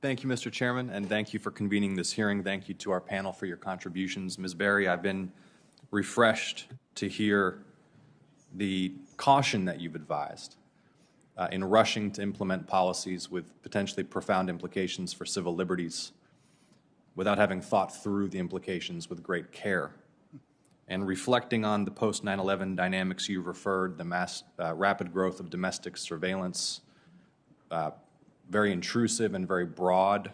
Thank you, Mr. Chairman, and thank you for convening this hearing. Thank you to our panel for your contributions. Ms. Berry, I've been refreshed to hear the caution that you've advised in rushing to implement policies with potentially profound implications for civil liberties without having thought through the implications with great care. And reflecting on the post-9/11 dynamics you referred, the rapid growth of domestic surveillance, very intrusive and very broad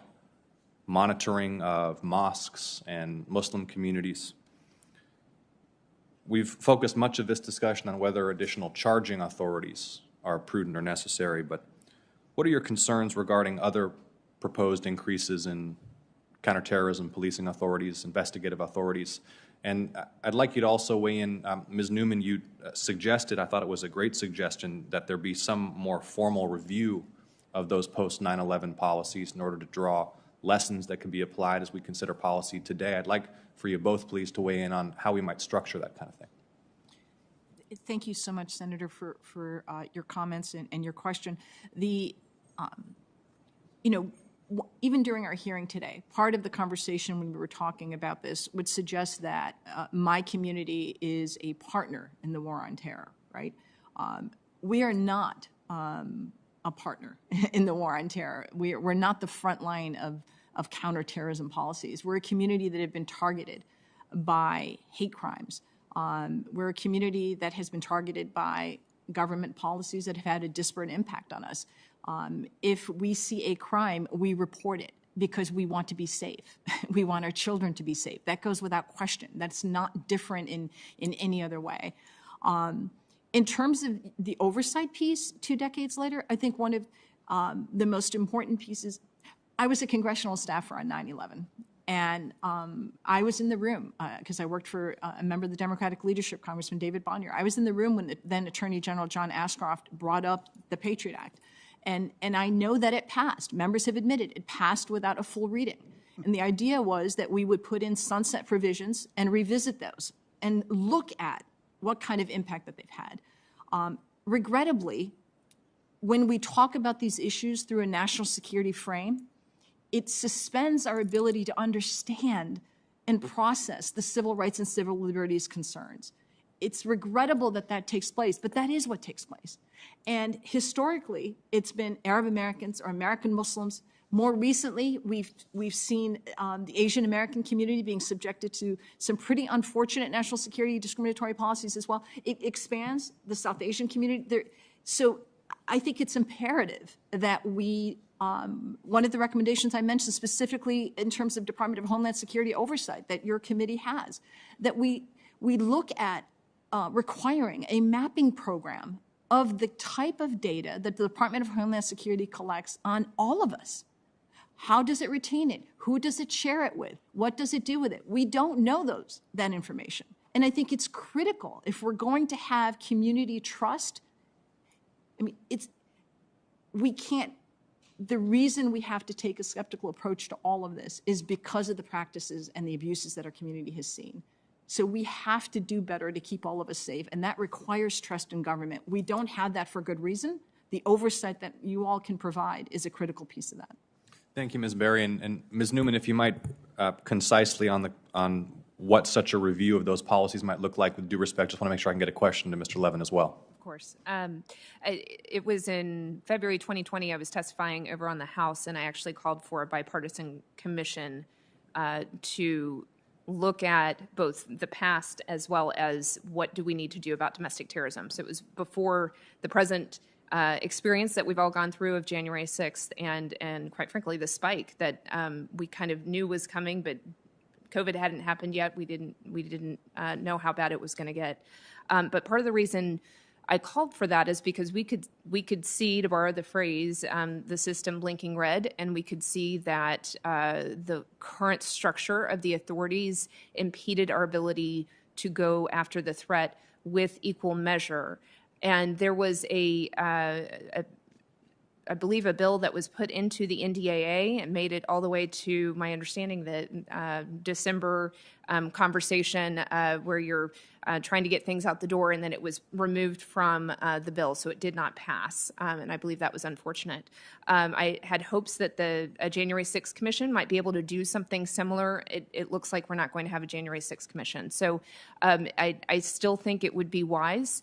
monitoring of mosques and Muslim communities. We've focused much of this discussion on whether additional charging authorities are prudent or necessary, but what are your concerns regarding other proposed increases in counterterrorism policing authorities, investigative authorities? And I'd like you to also weigh in, Ms. Newman, you suggested, I thought it was a great suggestion, that there be some more formal review of those post-9/11 policies in order to draw lessons that can be applied as we consider policy today. I'd like for you both, please, to weigh in on how we might structure that kind of thing. Thank you so much, Senator, for your comments and your question. Even during our hearing today, part of the conversation when we were talking about this would suggest that my community is a partner in the war on terror, right? We are not a partner in the war on terror. We're not the front line of counterterrorism policies. We're a community that have been targeted by hate crimes. We're a community that has been targeted by government policies that have had a disparate impact on us. If we see a crime, we report it because we want to be safe. We want our children to be safe. That goes without question. That's not different in any other way. In terms of the oversight piece 2 decades later, I think one of the most important pieces, I was a congressional staffer on 9/11. And I was in the room because I worked for a member of the Democratic leadership, Congressman David Bonnier. I was in the room when the then Attorney General Jon Ossoff brought up the Patriot Act. And I know that it passed. Members have admitted it passed without a full reading. And the idea was that we would put in sunset provisions and revisit those and look at what kind of impact that they've had. Regrettably, when we talk about these issues through a national security frame, it suspends our ability to understand and process the civil rights and civil liberties concerns. It's regrettable that that takes place, but that is what takes place. And historically, it's been Arab Americans or American Muslims. More recently, we've seen the Asian American community being subjected to some pretty unfortunate national security discriminatory policies as well. It expands the South Asian community. So I think it's imperative that we one of the recommendations I mentioned specifically in terms of Department of Homeland Security oversight that your committee has, that we look at requiring a mapping program of the type of data that the Department of Homeland Security collects on all of us. How does it retain it? Who does it share it with? What does it do with it? We don't know that information. And I think it's critical if we're going to have community trust. I mean, the reason we have to take a skeptical approach to all of this is because of the practices and the abuses that our community has seen. So we have to do better to keep all of us safe, and that requires trust in government. We don't have that for good reason. The oversight that you all can provide is a critical piece of that. Thank you, Ms. Berry. And Ms. Newman, if you might concisely on what such a review of those policies might look like, with due respect, just want to make sure I can get a question to Mr. Levin as well. Of course. It was in February 2020, I was testifying over on the House, and I actually called for a bipartisan commission to look at both the past as well as what do we need to do about domestic terrorism. So it was before the present experience that we've all gone through of January 6th and quite frankly, the spike that we kind of knew was coming, but COVID hadn't happened yet. We didn't know how bad it was going to get. But part of the reason I called for that is because we could see, to borrow the phrase, the system blinking red, and we could see that the current structure of the authorities impeded our ability to go after the threat with equal measure. And there was I believe, a bill that was put into the NDAA and made it all the way to, my understanding, that December conversation where you're trying to get things out the door, and then it was removed from the bill, so it did not pass, and I believe that was unfortunate. I had hopes that the January 6th Commission might be able to do something similar. It looks like we're not going to have a January 6th Commission, so I still think it would be wise.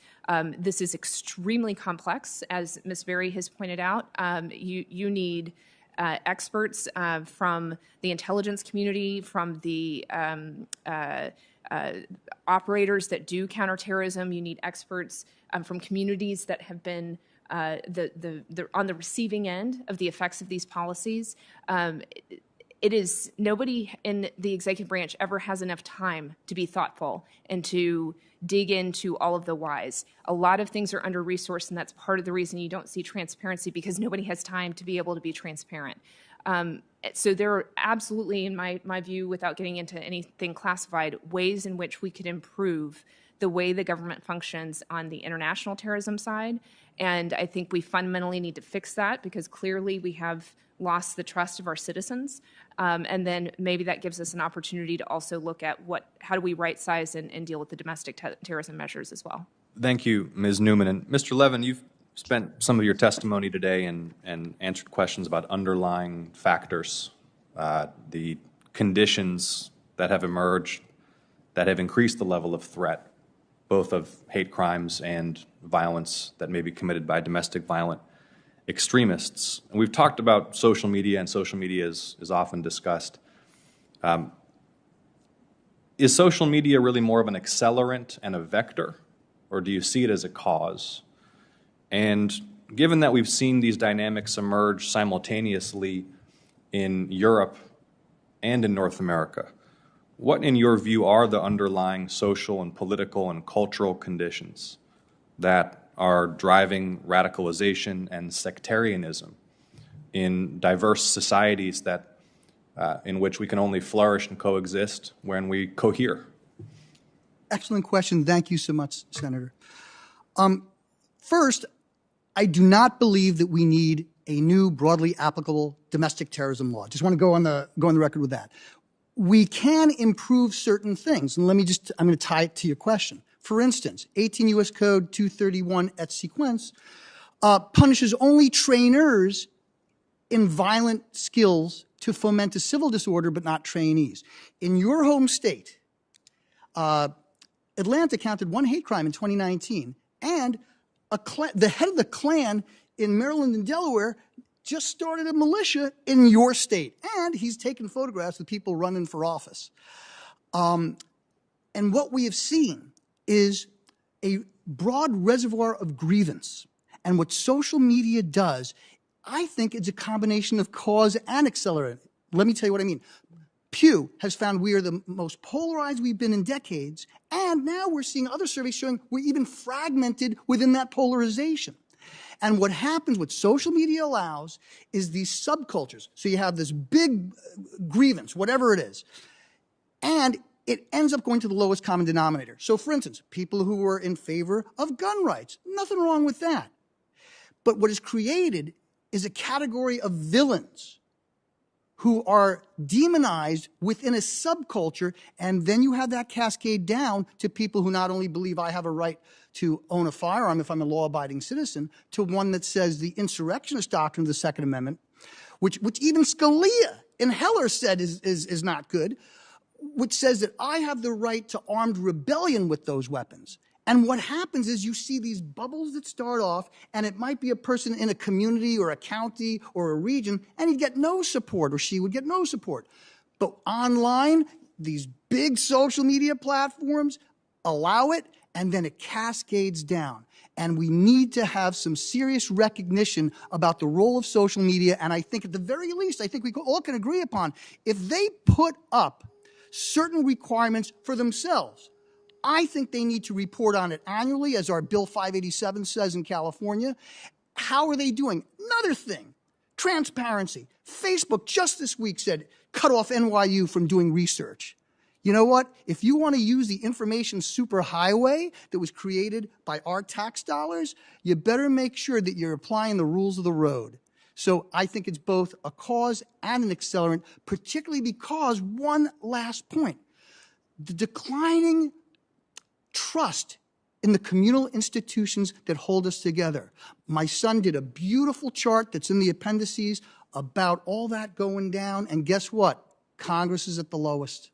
This is extremely complex, as Ms. Berry has pointed out. You need experts from the intelligence community, from the operators that do counterterrorism. You need experts from communities that have been on the receiving end of the effects of these policies. Nobody in the executive branch ever has enough time to be thoughtful and to dig into all of the whys. A lot of things are under-resourced, and that's part of the reason you don't see transparency, because nobody has time to be able to be transparent. So there are absolutely, in my view, without getting into anything classified, ways in which we could improve the way the government functions on the international terrorism side. And I think we fundamentally need to fix that, because clearly we have lost the trust of our citizens. And then maybe that gives us an opportunity to also look at how do we right-size and deal with the domestic terrorism measures as well. Thank you, Ms. Newman. And Mr. Levin, you've spent some of your testimony today and answered questions about underlying factors, the conditions that have emerged that have increased the level of threat, both of hate crimes and violence that may be committed by domestic violent extremists. And we've talked about social media, and social media is often discussed. Is social media really more of an accelerant and a vector, or do you see it as a cause? And given that we've seen these dynamics emerge simultaneously in Europe and in North America, what, in your view, are the underlying social and political and cultural conditions that are driving radicalization and sectarianism in diverse societies that in which we can only flourish and coexist when we cohere? Excellent question. Thank you so much, Senator. First, I do not believe that we need a new broadly applicable domestic terrorism law. Just want to go on the record with that. We can improve certain things, and I'm going to tie it to your question. For instance, 18 U.S. Code 231 et sequence punishes only trainers in violent skills to foment a civil disorder, but not trainees. In your home state, Atlanta counted one hate crime in 2019, and the head of the Klan in Maryland and Delaware just started a militia in your state, and he's taken photographs of people running for office. And what we have seen is a broad reservoir of grievance. And what social media does, I think it's a combination of cause and accelerant. Let me tell you what I mean. Pew has found we are the most polarized we've been in decades, and now we're seeing other surveys showing we're even fragmented within that polarization. And what happens, what social media allows, is these subcultures. So you have this big grievance, whatever it is, and it ends up going to the lowest common denominator. So for instance, people who were in favor of gun rights, nothing wrong with that. But what is created is a category of villains who are demonized within a subculture, and then you have that cascade down to people who not only believe I have a right to own a firearm if I'm a law-abiding citizen, to one that says the insurrectionist doctrine of the Second Amendment, which even Scalia in Heller said is not good, which says that I have the right to armed rebellion with those weapons. And what happens is you see these bubbles that start off, and it might be a person in a community or a county or a region, and he'd get no support, or she would get no support. But online, these big social media platforms allow it, and then it cascades down. And we need to have some serious recognition about the role of social media, and I think at the very least, I think we all can agree upon, if they put up certain requirements for themselves, I think they need to report on it annually, as our Bill 587 says in California. How are they doing? Another thing, transparency. Facebook just this week said, cut off NYU from doing research. You know what? If you want to use the information superhighway that was created by our tax dollars, you better make sure that you're applying the rules of the road. So I think it's both a cause and an accelerant, particularly because, one last point, the declining trust in the communal institutions that hold us together. My son did a beautiful chart that's in the appendices about all that going down, and guess what? Congress is at the lowest.